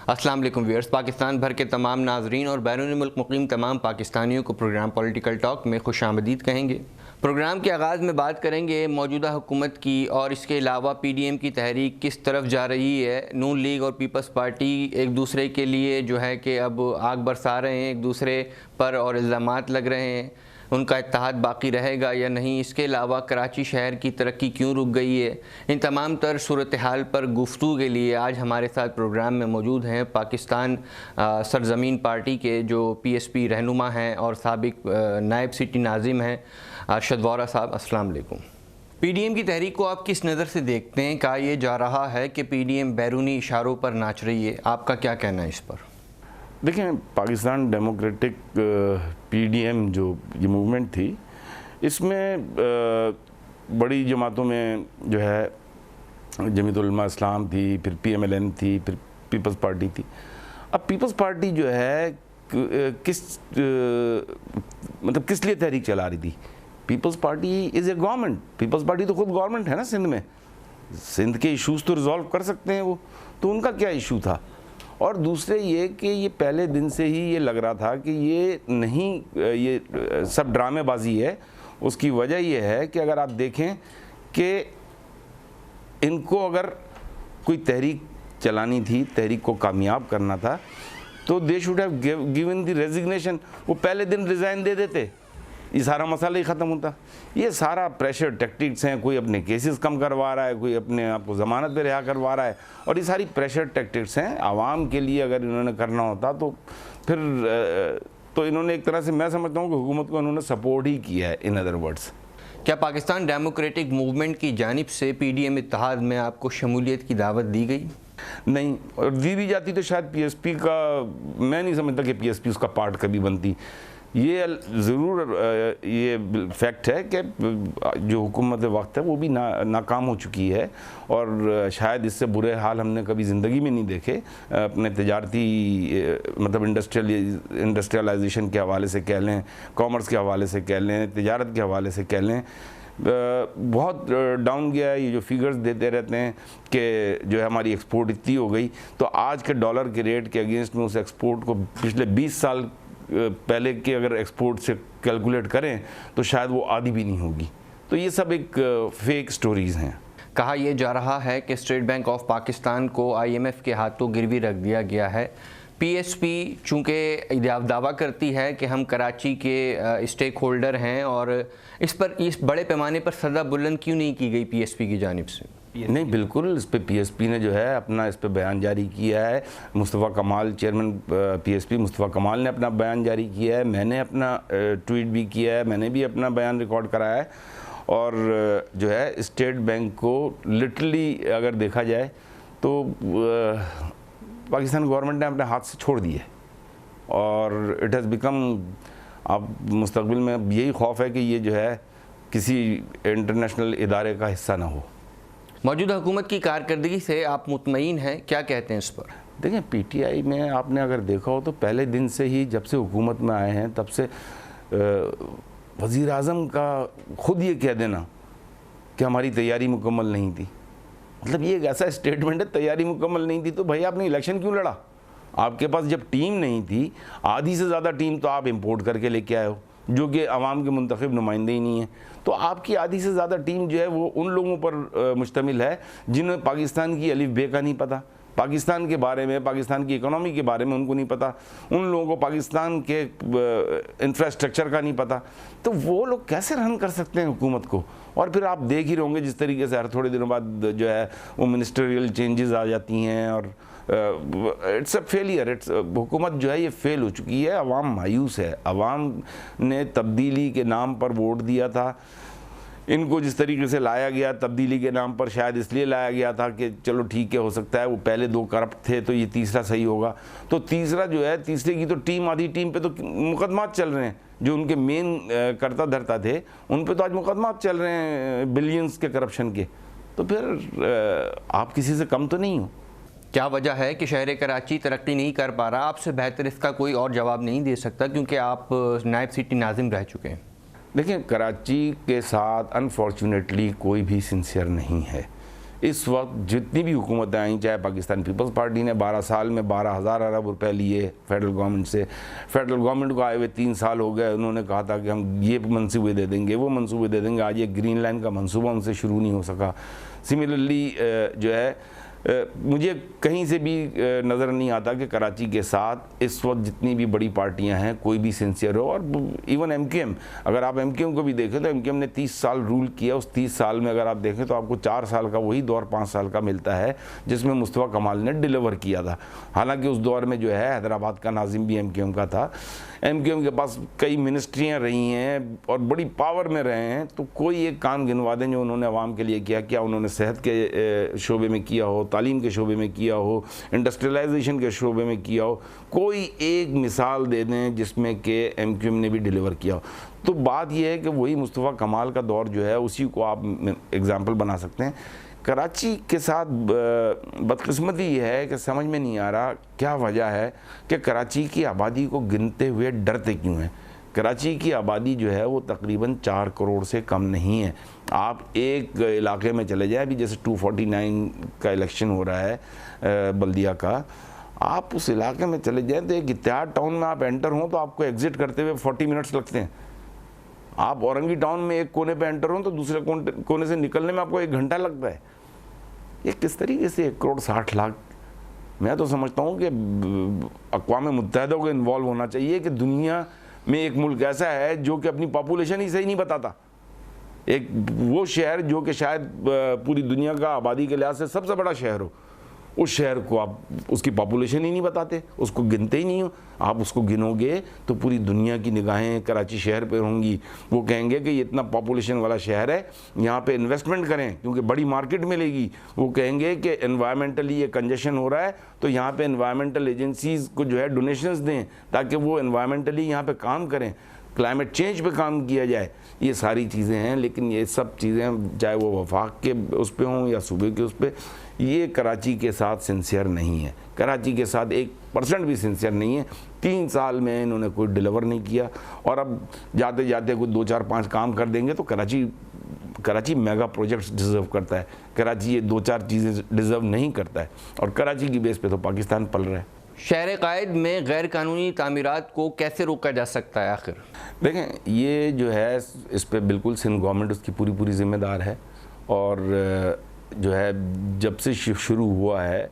अस्सलाम वालेकुम व्यूअर्स। पाकिस्तान भर के तमाम नाजरीन और बैरून मुल्क मुकीम तमाम पाकिस्तानियों को प्रोग्राम पॉलिटिकल टॉक में खुशामदीद कहेंगे। प्रोग्राम के आगाज़ में बात करेंगे मौजूदा हुकूमत की और इसके अलावा PDM की तहरीक किस तरफ जा रही है। नून लीग और पीपल्स पार्टी एक दूसरे के लिए जो है कि अब आग बरसा रहे हैं एक दूसरे पर और इल्ज़ामात लग रहे हैं, उनका इत्तेहाद बाकी रहेगा या नहीं। इसके अलावा कराची शहर की तरक्की क्यों रुक गई है। इन तमाम तर सूरत हाल पर गुफ्तगू के लिए आज हमारे साथ प्रोग्राम में मौजूद हैं पाकिस्तान सरजमीन पार्टी के जो PSP रहनुमा हैं और साबिक नायब सिटी नाजिम हैं अरशद वोरा साहब। अस्सलाम वालेकुम। PDM की तहरीक को आप किस नज़र से देखते हैं? कहा यह जा रहा है कि PDM बैरूनी इशारों पर नाच रही है, आपका क्या कहना है इस पर? देखें, पाकिस्तान डेमोक्रेटिक PDM जो ये मूवमेंट थी, इसमें बड़ी जमातों में जो है जमीयत उलमा इस्लाम थी, फिर PMLN थी, फिर पीपल्स पार्टी थी। अब पीपल्स पार्टी जो है किस लिए तहरीक चला रही थी? Peoples Party is a government. Peoples Party तो खुद गवर्नमेंट है ना सिंध में। सिंध के इश्यूज़ तो रिजॉल्व कर सकते हैं वो, तो उनका क्या इशू था? और दूसरे ये कि ये पहले दिन से ही ये लग रहा था कि ये नहीं, ये सब ड्रामेबाजी है। उसकी वजह ये है कि अगर आप देखें कि इनको अगर कोई तहरीक चलानी थी, तहरीक को कामयाब करना था, तो they should have given the resignation. वो पहले दिन रिज़ाइन दे देते, ये सारा मसाला ही ख़त्म होता। ये सारा प्रेशर टैक्टिक्स हैं, कोई अपने केसेस कम करवा रहा है, कोई अपने आप को ज़मानत पे रिहा करवा रहा है, और ये सारी प्रेशर टैक्टिक्स हैं। आवाम के लिए अगर इन्होंने करना होता तो फिर तो इन्होंने एक तरह से, मैं समझता हूँ कि हुकूमत को इन्होंने सपोर्ट ही किया है। इन अदर वर्ड्स, क्या पाकिस्तान डेमोक्रेटिक मूवमेंट की जानिब से PDM इत्तेहाद में आपको शमूलियत की दावत दी गई? नहीं, और दी भी जाती तो शायद PSP का, मैं नहीं समझता कि PSP उसका पार्ट कभी बनती। ये ज़रूर ये फैक्ट है कि जो हुकूमत वक्त है वो भी नाकाम हो चुकी है, और शायद इससे बुरे हाल हमने कभी ज़िंदगी में नहीं देखे। अपने तजारती मतलब इंडस्ट्रियलाइजेशन के हवाले से कह लें, कॉमर्स के हवाले से कह लें, तिजारत के हवाले से कह लें, बहुत डाउन गया है। ये जो फिगर्स देते रहते हैं कि जो है हमारी एक्सपोर्ट इतनी हो गई, तो आज के डॉलर के रेट के अगेंस्ट में उस एक्सपोर्ट को पिछले 20 साल पहले के अगर एक्सपोर्ट से कैलकुलेट करें तो शायद वो आधी भी नहीं होगी। तो ये सब एक फेक स्टोरीज़ हैं। कहा यह जा रहा है कि स्टेट बैंक ऑफ पाकिस्तान को IMF के हाथों गिरवी रख दिया गया है। PSP चूँकि दावा करती है कि हम कराची के स्टेक होल्डर हैं, और इस बड़े पैमाने पर सदा बुलंद क्यों नहीं की गई PSP की जानिब से? नहीं, बिल्कुल इस पे PSP ने जो है अपना इस पे बयान जारी किया है। मुस्तफ़ा कमाल, चेयरमैन PSP मुस्तफ़ा कमाल ने अपना बयान जारी किया है। मैंने अपना ट्वीट भी किया है, मैंने भी अपना बयान रिकॉर्ड कराया है। और जो है स्टेट बैंक को लिटरली अगर देखा जाए तो पाकिस्तान गवर्नमेंट ने अपने हाथ से छोड़ दी है, और इट हैज़ बिकम, अब मुस्तकबिल में यही खौफ है कि ये जो है किसी इंटरनेशनल इदारे का हिस्सा ना हो। मौजूदा हुकूमत की कारकर्दगी से आप मुतमईन हैं, क्या कहते हैं इस पर? देखें, PTI में आपने अगर देखा हो तो पहले दिन से ही, जब से हुकूमत में आए हैं तब से वज़ीर आज़म का ख़ुद ये कह देना कि हमारी तैयारी मुकम्मल नहीं थी, मतलब ये एक ऐसा स्टेटमेंट है, तैयारी मुकम्मल नहीं थी तो भाई आपने इलेक्शन क्यों लड़ा? आपके पास जब टीम नहीं थी, आधी से ज़्यादा टीम तो आप इंपोर्ट करके लेके आए हो, जो कि अवाम के मुंतखब नुमाइंदे ही नहीं है। तो आपकी आधी से ज़्यादा टीम जो है वो उन लोगों पर मुश्तमिल है जिन्हें पाकिस्तान की अलिफ बे का नहीं पता, पाकिस्तान के बारे में, पाकिस्तान की इकोनॉमी के बारे में उनको नहीं पता, उन लोगों को पाकिस्तान के इंफ्रास्ट्रक्चर का नहीं पता। तो वो लोग कैसे रन कर सकते हैं हुकूमत को? और फिर आप देख ही रहोगे जिस तरीके से हर थोड़े दिनों बाद जो है वो मिनिस्टरियल चेंजेस आ जाती हैं, और इट्स अ फेलियर। हुकूमत जो है ये फेल हो चुकी है। अवाम मायूस है। अवाम ने तब्दीली के नाम पर वोट दिया था। इनको जिस तरीके से लाया गया तब्दीली के नाम पर, शायद इसलिए लाया गया था कि चलो ठीक है, हो सकता है वो पहले 2 करप्ट थे तो ये तीसरा सही होगा। तो तीसरा जो है, तीसरे की तो टीम, आधी टीम पे तो मुकदमात चल रहे हैं। जो उनके मेन करता धरता थे उन पे तो आज मुकदमात चल रहे हैं बिलियंस के करप्शन के। तो फिर आप किसी से कम तो नहीं हो। क्या वजह है कि शहर कराची तरक्की नहीं कर पा रहा? आपसे बेहतर इसका कोई और जवाब नहीं दे सकता, क्योंकि आप नायब सिटी नाजिम रह चुके हैं। देखिए, कराची के साथ अनफॉर्चुनेटली कोई भी सिंसियर नहीं है। इस वक्त जितनी भी हुकूमतें आई, चाहे पाकिस्तान पीपल्स पार्टी ने 12 साल में 12,000 अरब रुपए लिए फेडरल गवर्नमेंट से, फेडरल गवर्नमेंट को आए हुए 3 साल हो गए, उन्होंने कहा था कि हम ये मंसूबे दे देंगे, वो मंसूबे दे देंगे, आज ये ग्रीन लाइन का मंसूबा उनसे शुरू नहीं हो सका। सिमिलरली जो है मुझे कहीं से भी नज़र नहीं आता कि कराची के साथ इस वक्त जितनी भी बड़ी पार्टियां हैं कोई भी सिंसियर हो। और इवन एमकेएम, अगर आप एमकेएम को भी देखें तो एमकेएम ने 30 साल रूल किया, उस 30 साल में अगर आप देखें तो आपको 4 साल का वही दौर 5 साल का मिलता है जिसमें मुस्तफ़ा कमाल ने डिलीवर किया था। हालांकि उस दौर में जो है हैदराबाद का नाजिम भी एमकेएम का था, एमकेएम के पास कई मिनिस्ट्रियाँ रही हैं और बड़ी पावर में रहे हैं, तो कोई एक काम गिनवा दें जो उन्होंने आवाम के लिए किया। क्या उन्होंने सेहत के शोबे में किया हो, तालीम के शोबे में किया हो, इंडस्ट्रियलाइजेशन के शोबे में किया हो, कोई एक मिसाल दे दें जिसमें कि एमकेएम ने भी डिलीवर किया हो। तो बात यह है कि वही मुस्तफ़ा कमाल का दौर जो है उसी को आप एग्जाम्पल बना सकते हैं। कराची के साथ बदकिस्मती ये है कि समझ में नहीं आ रहा क्या वजह है कि कराची की आबादी को गिनते हुए डरते क्यों हैं। कराची की आबादी जो है वो तकरीबन 4 करोड़ से कम नहीं है। आप एक इलाके में चले जाएं, अभी जैसे 249 का इलेक्शन हो रहा है बल्दिया का, आप उस इलाके में चले जाएं तो एक इत्तेहाद टाउन में आप एंटर हों तो आपको एग्ज़िट करते हुए 40 मिनट्स लगते हैं। आप औरंगी टाउन में एक कोने पे एंटर हो तो दूसरे कोने से निकलने में आपको 1 घंटा लगता है। ये किस तरीके से 1 करोड़ 60 लाख, मैं तो समझता हूँ कि अक़वाम मुत्तहिदा को इन्वॉल्व होना चाहिए कि दुनिया में एक मुल्क ऐसा है जो कि अपनी पॉपुलेशन ही सही नहीं बताता, एक वो शहर जो कि शायद पूरी दुनिया का आबादी के लिहाज से सबसे बड़ा शहर हो, उस शहर को आप उसकी पॉपुलेशन ही नहीं बताते, उसको गिनते ही नहीं हो। आप उसको गिनोगे तो पूरी दुनिया की निगाहें कराची शहर पे होंगी। वो कहेंगे कि ये इतना पॉपुलेशन वाला शहर है, यहाँ पे इन्वेस्टमेंट करें क्योंकि बड़ी मार्केट मिलेगी। वो कहेंगे कि एनवायरमेंटली ये कंजेशन हो रहा है तो यहाँ पे एनवायरमेंटल एजेंसीज़ को जो है डोनेशंस दें ताकि वो एनवायरमेंटली यहाँ पे काम करें, क्लाइमेट चेंज पे काम किया जाए। ये सारी चीज़ें हैं, लेकिन ये सब चीज़ें चाहे वो वफाक के उस पर हों या सूबे के उस पर, ये कराची के साथ सिंसियर नहीं है। कराची के साथ 1% भी सिंसियर नहीं है। 3 साल में इन्होंने कोई डिलीवर नहीं किया और अब जाते जाते कुछ 2 4 5 काम कर देंगे तो कराची मेगा प्रोजेक्ट्स डिज़र्व करता है। कराची ये 2 4 चीज़ें डिज़र्व नहीं करता है और कराची की बेस पे तो पाकिस्तान पल रहा है। शहर कायद में गैर कानूनी तामीरात को कैसे रोका जा सकता है आखिर? देखें, ये जो है इस पर बिल्कुल सिंध गवर्नमेंट उसकी पूरी जिम्मेदार है और जो है जब से शुरू हुआ है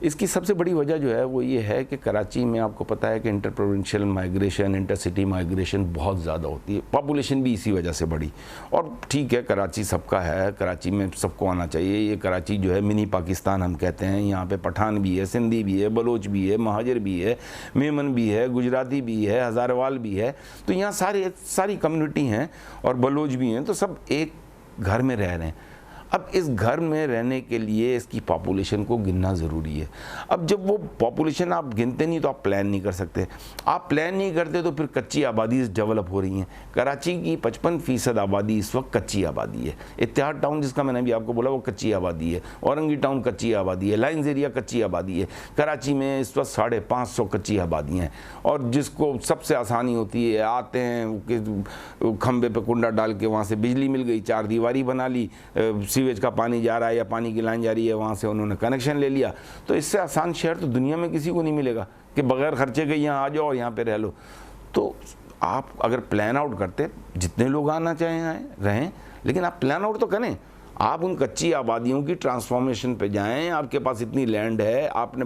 इसकी सबसे बड़ी वजह जो है वो ये है कि कराची में आपको पता है कि inter provincial migration, intercity migration बहुत ज़्यादा होती है, पॉपुलेशन भी इसी वजह से बढ़ी। और ठीक है, कराची सबका है, कराची में सबको आना चाहिए। ये कराची जो है मिनी पाकिस्तान हम कहते हैं, यहाँ पे पठान भी है, सिंधी भी है, बलोच भी है, महाजर भी है, मेमन भी है, गुजराती भी है, हज़ारवाल भी है। तो यहाँ सारी कम्युनिटी हैं और बलोच भी हैं, तो सब एक घर में रह रहे हैं। अब इस घर में रहने के लिए इसकी पॉपुलेशन को गिनना ज़रूरी है। अब जब वो पॉपुलेशन आप गिनते नहीं तो आप प्लान नहीं कर सकते। आप प्लान नहीं करते तो फिर कच्ची आबादी डेवलप हो रही हैं। कराची की 55% आबादी इस वक्त कच्ची आबादी है। इत्तेहाद टाउन जिसका मैंने भी आपको बोला वो कच्ची आबादी है, औरंगी टाउन कच्ची आबादी है, लाइन्स एरिया कच्ची आबादी है। कराची में इस वक्त 550 कच्ची आबादी हैं और जिसको सबसे आसानी होती है, आते हैं खंबे पे कुंडा डाल के वहाँ से बिजली मिल गई, 4 दीवारी बना ली, सीवेज का पानी जा रहा है या पानी की लाइन जा रही है, वहाँ से उन्होंने कनेक्शन ले लिया। तो इससे आसान शहर तो दुनिया में किसी को नहीं मिलेगा कि बगैर खर्चे के यहाँ आ जाओ और यहाँ पे रह लो। तो आप अगर प्लान आउट करते, जितने लोग आना चाहें आए रहें, लेकिन आप प्लान आउट तो करें। आप उन कच्ची आबादियों की ट्रांसफॉर्मेशन पे जाएं। आपके पास इतनी लैंड है, आपने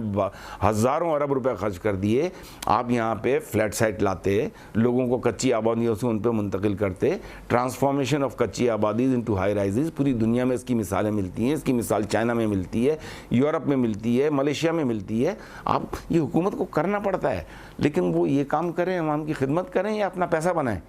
हज़ारों अरब रुपए खर्च कर दिए, आप यहाँ पे फ्लैट साइट लाते, लोगों को कच्ची आबादियों से उन पे मुंतकिल करते। ट्रांसफॉर्मेशन ऑफ कच्ची आबादीज़ इनटू हाई राइजेज़, पूरी दुनिया में इसकी मिसालें मिलती हैं। इसकी मिसाल चाइना में मिलती है, यूरोप में मिलती है, मलेशिया में मिलती है। आप ये हुकूमत को करना पड़ता है, लेकिन वो ये काम करें, अवाम की खिदमत करें या अपना पैसा बनाएं।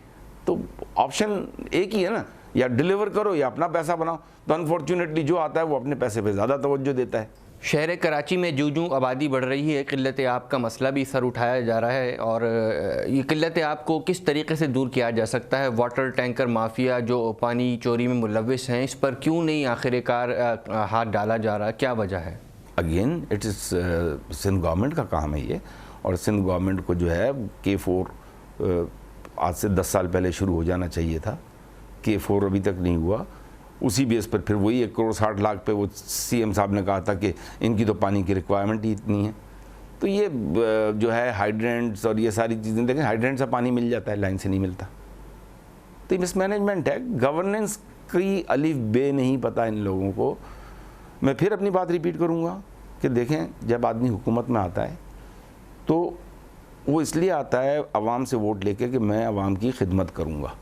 तो ऑप्शन एक ही है ना, या डिलीवर करो या अपना पैसा बनाओ। तो अनफॉर्चुनेटली जो आता है वो अपने पैसे पे ज़्यादा तवज्जो देता है। शहर कराची में जूं आबादी बढ़ रही है, किल्लत आब का मसला भी सर उठाया जा रहा है और ये किल्लत आब को किस तरीके से दूर किया जा सकता है? वाटर टैंकर माफिया जो पानी चोरी में मुलव्विस हैं, इस पर क्यों नहीं आखिरकार हाथ डाला जा रहा, क्या वजह है? Again it is Sindh government का काम है ये, और सिंध गवर्नमेंट को जो है K4 आज से 10 साल पहले शुरू हो जाना चाहिए था। K4 अभी तक नहीं हुआ उसी बेस पर फिर वही 1,60,00,000 पे वो सीएम साहब ने कहा था कि इनकी तो पानी की रिक्वायरमेंट ही इतनी है। तो ये जो है हाइड्रेंट्स और ये सारी चीज़ें देखें, हाइड्रेंट से पानी मिल जाता है, लाइन से नहीं मिलता। तो ये मिसमैनेजमेंट है, गवर्नेंस की अलिफ बे नहीं पता इन लोगों को। मैं फिर अपनी बात रिपीट करूँगा कि देखें, जब आदमी हुकूमत में आता है तो वो इसलिए आता है अवाम से वोट लेके कि मैं अवाम की खिदमत करूँगा।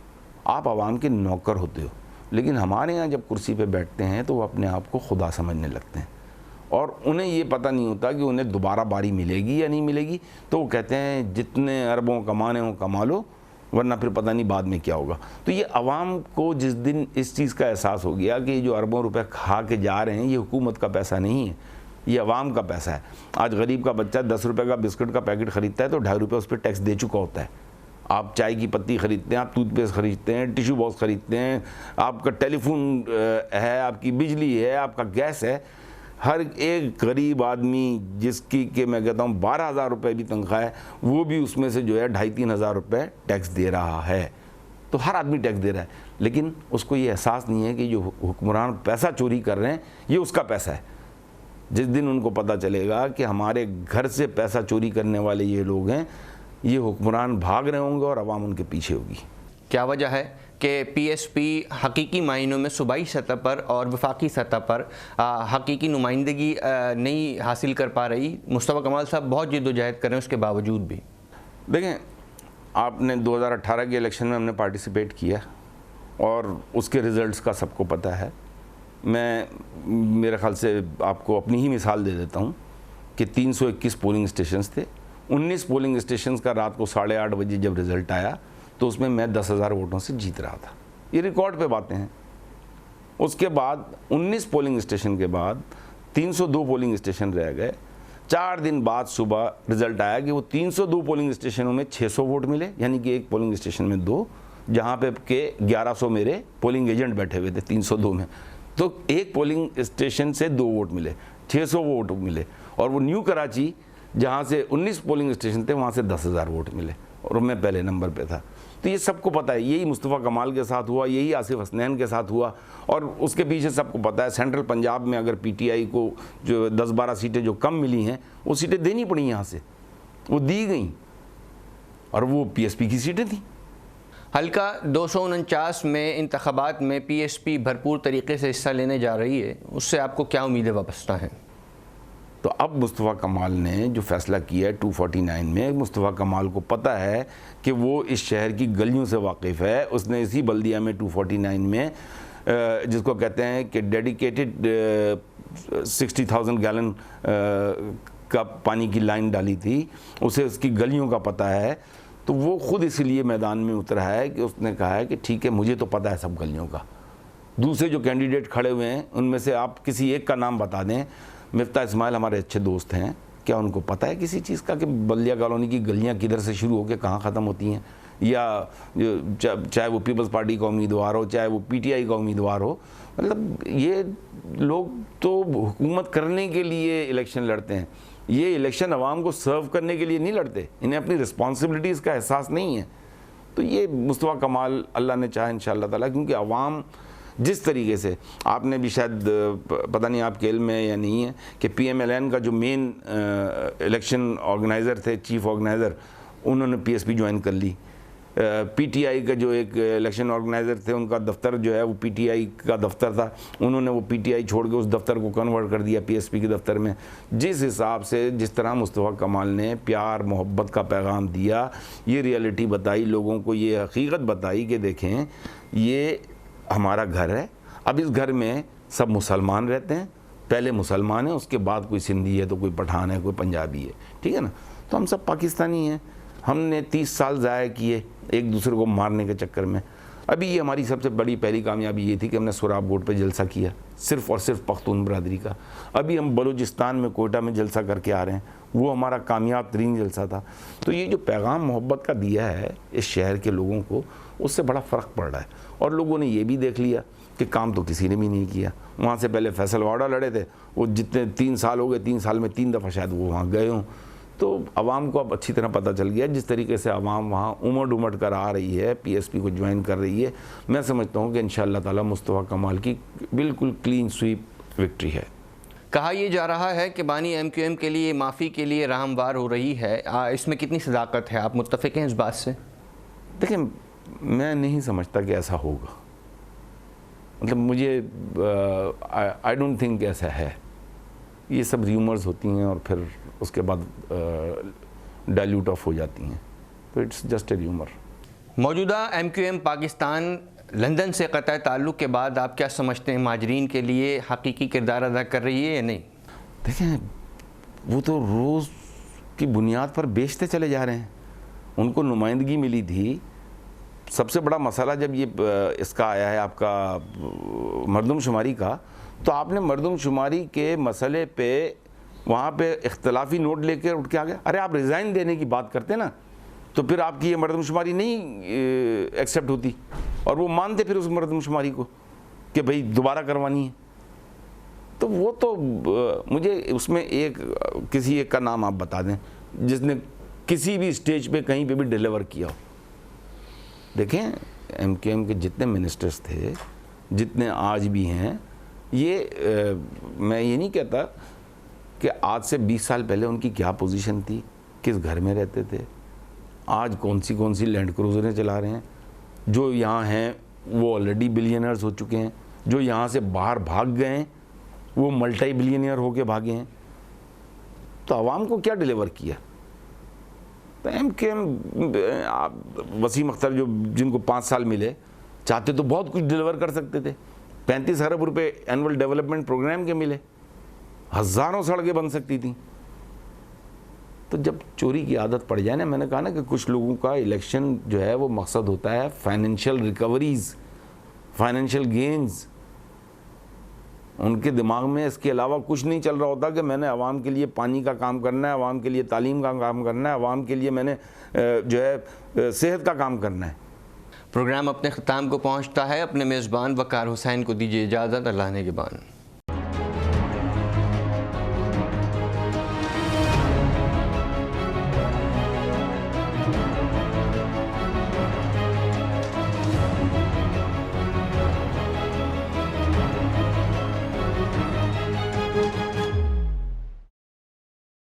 आप अवाम के नौकर होते हो, लेकिन हमारे यहाँ जब कुर्सी पे बैठते हैं तो वो अपने आप को खुदा समझने लगते हैं और उन्हें ये पता नहीं होता कि उन्हें दोबारा बारी मिलेगी या नहीं मिलेगी। तो वो कहते हैं जितने अरबों कमाने हो कमा लो, वरना फिर पता नहीं बाद में क्या होगा। तो ये अवाम को जिस दिन इस चीज़ का एहसास हो गया कि जो अरबों रुपए खा के जा रहे हैं ये हुकूमत का पैसा नहीं है, ये अवाम का पैसा है। आज गरीब का बच्चा 10 रुपये का बिस्कुट का पैकेट ख़रीदता है तो 2.5 रुपये उस पर टैक्स दे चुका होता है। आप चाय की पत्ती ख़रीदते हैं, आप टूथपेस्ट ख़रीदते हैं, टिश्यू बॉक्स ख़रीदते हैं, आपका टेलीफोन है, आपकी बिजली है, आपका गैस है। हर एक गरीब आदमी जिसकी कि मैं कहता हूँ 12,000 रुपये भी तनख्वाह है, वो भी उसमें से जो है 2,500-3 हज़ार रुपये टैक्स दे रहा है। तो हर आदमी टैक्स दे रहा है, लेकिन उसको ये एहसास नहीं है कि जो हुक्मरान पैसा चोरी कर रहे हैं ये उसका पैसा है। जिस दिन उनको पता चलेगा कि हमारे घर से पैसा चोरी करने वाले ये लोग हैं, ये हुक्मरान भाग रहे होंगे और अवाम उनके पीछे होगी। क्या वजह है कि पीएसपी हकीकी मायनों में सूबाई सतह पर और वफाकी सतह पर हकीकी नुमाइंदगी नहीं हासिल कर पा रही? मुस्तफ़ा कमाल साहब बहुत जिद्दोजहद कर रहे हैं, उसके बावजूद भी। देखें, आपने 2018 के इलेक्शन में हमने पार्टिसिपेट किया और उसके रिज़ल्ट्स का सबको पता है। मैं मेरे ख्याल से आपको अपनी ही मिसाल दे देता हूँ कि 321 पोलिंग स्टेशंस थे। 19 पोलिंग स्टेशंस का रात को 8:30 बजे जब रिज़ल्ट आया तो उसमें मैं 10,000 वोटों से जीत रहा था। ये रिकॉर्ड पे बातें हैं। उसके बाद 19 पोलिंग स्टेशन के बाद 302 पोलिंग स्टेशन रह गए। 4 दिन बाद सुबह रिज़ल्ट आया कि वो 302 पोलिंग स्टेशनों में 600 वोट मिले, यानी कि एक पोलिंग स्टेशन में 2, जहाँ पे के 1100 मेरे पोलिंग एजेंट बैठे हुए थे 302 में। तो एक पोलिंग स्टेशन से 2 वोट मिले, 600 वोट मिले। और वो न्यू कराची जहाँ से 19 पोलिंग स्टेशन थे वहाँ से 10,000 वोट मिले और मैं पहले नंबर पे था। तो ये सबको पता है, यही मुस्तफ़ा कमाल के साथ हुआ, यही आसिफ हसनैन के साथ हुआ। और उसके पीछे सबको पता है सेंट्रल पंजाब में अगर पीटीआई को जो 10-12 सीटें जो कम मिली हैं वो सीटें देनी पड़ी, यहाँ से वो दी गई और वो पीएसपी की सीटें थी। हल्का 249 में इंतखाबात में पीएसपी भरपूर तरीके से हिस्सा लेने जा रही है, उससे आपको क्या उम्मीदें वाबस्ता हैं? तो अब मुस्तफ़ा कमाल ने जो फ़ैसला किया है 249 में, मुस्तफ़ा कमाल को पता है कि वो इस शहर की गलियों से वाकिफ़ है। उसने इसी बल्दिया में 249 में जिसको कहते हैं कि डेडिकेटेड 60,000 गैलन का पानी की लाइन डाली थी, उसे उसकी गलियों का पता है। तो वो ख़ुद इसलिए मैदान में उतरा है कि उसने कहा है कि ठीक है, मुझे तो पता है सब गलियों का। दूसरे जो कैंडिडेट खड़े हुए हैं उनमें से आप किसी एक का नाम बता दें। मिफ्ता इस्माइल हमारे अच्छे दोस्त हैं, क्या उनको पता है किसी चीज़ का कि बल्दिया कॉलोनी की गलियां किधर से शुरू होकर कहाँ ख़त्म होती हैं? या चाहे वो पीपल्स पार्टी का उम्मीदवार हो, चाहे वो पीटीआई का उम्मीदवार हो, मतलब ये लोग तो हुकूमत करने के लिए इलेक्शन लड़ते हैं। ये इलेक्शन अवाम को सर्व करने के लिए नहीं लड़ते, इन्हें अपनी रिस्पॉन्सिबिलिटीज़ का एहसास नहीं है। तो ये मुस्तफ़ा कमाल अल्लाह ने चाहे इंशाअल्लाह ताला, क्योंकि अवाम जिस तरीके से, आपने भी शायद पता नहीं आपके इल्म में या नहीं है कि PMLN का जो मेन इलेक्शन ऑर्गेनाइज़र थे, चीफ ऑर्गेनाइज़र, उन्होंने PSP ज्वाइन कर ली। PTI का जो एक इलेक्शन ऑर्गेनाइज़र थे, उनका दफ्तर जो है वो PTI का दफ्तर था, उन्होंने वो PTI छोड़ के उस दफ्तर को कन्वर्ट कर दिया PSP के दफ्तर में। जिस हिसाब से जिस तरह मुस्तफ़ा कमाल ने प्यार मोहब्बत का पैगाम दिया, ये रियलिटी बताई लोगों को, ये हकीकत बताई कि देखें ये हमारा घर है, अब इस घर में सब मुसलमान रहते हैं, पहले मुसलमान हैं, उसके बाद कोई सिंधी है तो कोई पठान है, कोई पंजाबी है, ठीक है ना। तो हम सब पाकिस्तानी हैं। हमने 30 साल ज़ाया किए एक दूसरे को मारने के चक्कर में। अभी ये हमारी सबसे बड़ी पहली कामयाबी ये थी कि हमने सोराब बोर्ड पे जलसा किया, सिर्फ़ और सिर्फ पख्तून बरादरी का। अभी हम बलूचिस्तान में कोयटा में जलसा करके आ रहे हैं, वो हमारा कामयाब तरीन जलसा था। तो ये जो पैगाम मोहब्बत का दिया है इस शहर के लोगों को, उससे बड़ा फ़र्क पड़ रहा है। और लोगों ने ये भी देख लिया कि काम तो किसी ने भी नहीं किया। वहाँ से पहले फैसल वाड़ा लड़े थे, वो जितने 3 साल हो गए, 3 साल में 3 दफ़ा शायद वो वहाँ गए हों। तो आवाम को अब अच्छी तरह पता चल गया जिस तरीके से आवाम वहाँ उमड़ उमड़ कर आ रही है, पीएसपी को ज्वाइन कर रही है। मैं समझता हूँ कि इंशाअल्लाह ताला मुस्तफ़ा कमाल की बिल्कुल क्लीन स्वीप विक्ट्री है। कहा यह जा रहा है कि बानी एमक्यूएम के लिए माफ़ी के लिए राहमवार हो रही है, इसमें कितनी सदाकत है? आप मुत्तफ़िक हैं इस बात से? देखिए, मैं नहीं समझता कि ऐसा होगा, मतलब मुझे आई डोंट थिंक ऐसा है। ये सब र्यूमर्स होती हैं और फिर उसके बाद डाइल्यूट ऑफ हो जाती हैं, तो इट्स जस्ट ए र्यूमर। मौजूदा एमक्यूएम पाकिस्तान लंदन से क़तअ ताल्लुक़ के बाद आप क्या समझते हैं, माजरीन के लिए हकीकी किरदार अदा कर रही है या नहीं? देखें, वो तो रोज़ की बुनियाद पर बेचते चले जा रहे हैं। उनको नुमाइंदगी मिली थी। सबसे बड़ा मसला जब ये इसका आया है आपका मरदमशुमारी का, तो आपने मरदमशुमारी के मसले पे वहाँ पे इख्तलाफी नोट लेकर उठ के आ गए। अरे आप रिज़ाइन देने की बात करते ना, तो फिर आपकी ये मरदमशुमारी नहीं एक्सेप्ट होती, और वो मानते फिर उस मरदमशुमारी को कि भाई दोबारा करवानी है। तो वो तो मुझे उसमें किसी एक का नाम आप बता दें जिसने किसी भी स्टेज पे कहीं पे भी डिलीवर किया हो। देखें, एमक्यूएम के जितने मिनिस्टर्स थे, जितने आज भी हैं, मैं ये नहीं कहता कि आज से 20 साल पहले उनकी क्या पोजीशन थी, किस घर में रहते थे, आज कौन सी लैंड क्रूज़रें चला रहे हैं। जो यहाँ हैं वो ऑलरेडी बिलियनर्स हो चुके हैं, जो यहाँ से बाहर भाग गए हैं वो मल्टी बिलियनियर होके भागे हैं। तो आवाम को क्या डिलीवर किया? तो एमक्यूएम, वसीम अख्तर जिनको 5 साल मिले, चाहते तो बहुत कुछ डिलीवर कर सकते थे। 35 अरब रुपए एनुअल डेवलपमेंट प्रोग्राम के मिले, हज़ारों सड़कें बन सकती थी। तो जब चोरी की आदत पड़ जाए ना, मैंने कहा ना कि कुछ लोगों का इलेक्शन जो है वो मकसद होता है फाइनेंशियल रिकवरीज, फाइनेंशियल गेन्स। उनके दिमाग में इसके अलावा कुछ नहीं चल रहा होता कि मैंने आवाम के लिए पानी का काम करना है, आवाम के लिए तालीम का काम करना है, आवाम के लिए मैंने जो है सेहत का काम करना है। प्रोग्राम अपने ख़िताम को पहुँचता है। अपने मेज़बान वक़ार हुसैन को दीजिए इजाज़त। अल्लाह ने के बान।